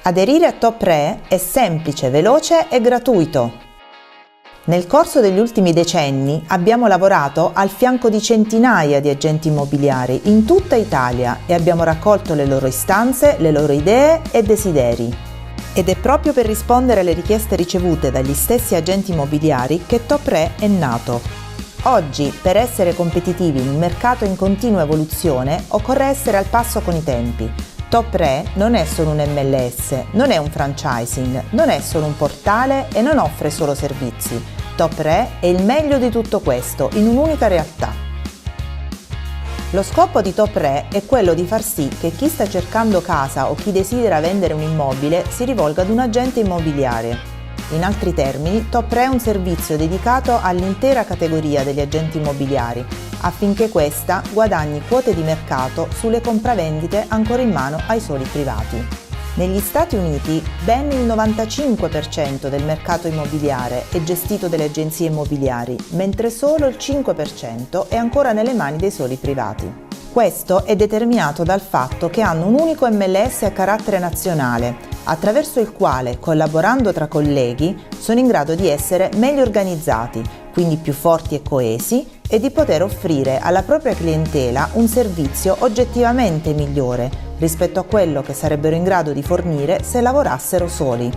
Aderire a Top Re è semplice, veloce e gratuito. Nel corso degli ultimi decenni abbiamo lavorato al fianco di centinaia di agenti immobiliari in tutta Italia e abbiamo raccolto le loro istanze, le loro idee e desideri. Ed è proprio per rispondere alle richieste ricevute dagli stessi agenti immobiliari che Top Re è nato. Oggi, per essere competitivi in un mercato in continua evoluzione, occorre essere al passo con i tempi. Top Re non è solo un MLS, non è un franchising, non è solo un portale e non offre solo servizi. Top Re è il meglio di tutto questo in un'unica realtà. Lo scopo di Top Re è quello di far sì che chi sta cercando casa o chi desidera vendere un immobile si rivolga ad un agente immobiliare. In altri termini, Top Re è un servizio dedicato all'intera categoria degli agenti immobiliari, affinché questa guadagni quote di mercato sulle compravendite ancora in mano ai soli privati. Negli Stati Uniti ben il 95% del mercato immobiliare è gestito dalle agenzie immobiliari, mentre solo il 5% è ancora nelle mani dei soli privati. Questo è determinato dal fatto che hanno un unico MLS a carattere nazionale, attraverso il quale, collaborando tra colleghi, sono in grado di essere meglio organizzati, quindi più forti e coesi, e di poter offrire alla propria clientela un servizio oggettivamente migliore rispetto a quello che sarebbero in grado di fornire se lavorassero soli.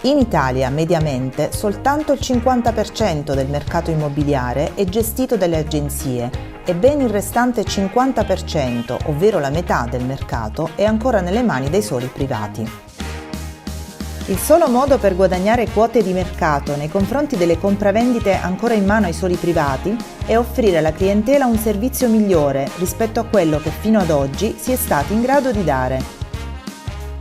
In Italia, mediamente, soltanto il 50% del mercato immobiliare è gestito dalle agenzie e ben il restante 50%, ovvero la metà del mercato, è ancora nelle mani dei soli privati. Il solo modo per guadagnare quote di mercato nei confronti delle compravendite ancora in mano ai soli privati è offrire alla clientela un servizio migliore rispetto a quello che fino ad oggi si è stati in grado di dare.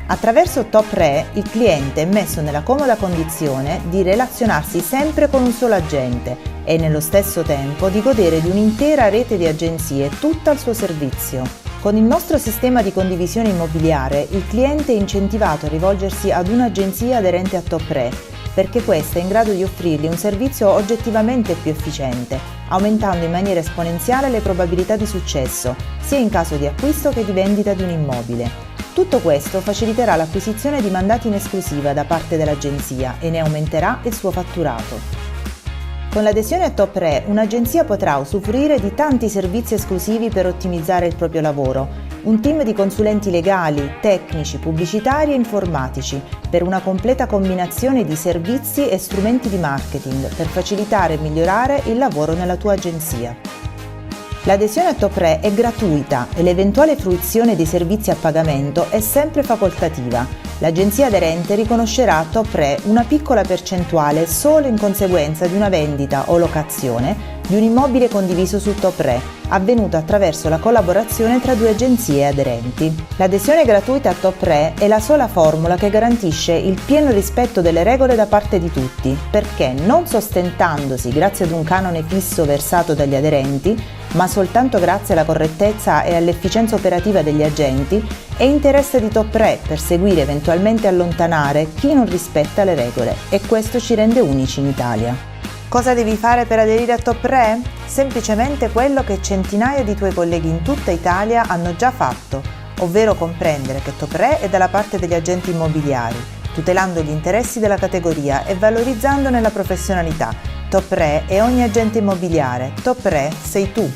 Attraverso Top Re il cliente è messo nella comoda condizione di relazionarsi sempre con un solo agente e nello stesso tempo di godere di un'intera rete di agenzie tutta al suo servizio. Con il nostro sistema di condivisione immobiliare il cliente è incentivato a rivolgersi ad un'agenzia aderente a Top Re, perché questa è in grado di offrirgli un servizio oggettivamente più efficiente, aumentando in maniera esponenziale le probabilità di successo, sia in caso di acquisto che di vendita di un immobile. Tutto questo faciliterà l'acquisizione di mandati in esclusiva da parte dell'agenzia e ne aumenterà il suo fatturato. Con l'adesione a Top Re, un'agenzia potrà usufruire di tanti servizi esclusivi per ottimizzare il proprio lavoro, un team di consulenti legali, tecnici, pubblicitari e informatici, per una completa combinazione di servizi e strumenti di marketing per facilitare e migliorare il lavoro nella tua agenzia. L'adesione a Top Re è gratuita e l'eventuale fruizione dei servizi a pagamento è sempre facoltativa. L'agenzia aderente riconoscerà a Top Re una piccola percentuale solo in conseguenza di una vendita o locazione di un immobile condiviso su Top Re, avvenuto attraverso la collaborazione tra due agenzie aderenti. L'adesione gratuita a Top Re è la sola formula che garantisce il pieno rispetto delle regole da parte di tutti, perché non sostentandosi grazie ad un canone fisso versato dagli aderenti, ma soltanto grazie alla correttezza e all'efficienza operativa degli agenti, è interesse di Top Re perseguire e eventualmente allontanare chi non rispetta le regole, e questo ci rende unici in Italia. Cosa devi fare per aderire a Top Re? Semplicemente quello che centinaia di tuoi colleghi in tutta Italia hanno già fatto, ovvero comprendere che Top Re è dalla parte degli agenti immobiliari, tutelando gli interessi della categoria e valorizzandone la professionalità. Top Re è ogni agente immobiliare, Top Re sei tu.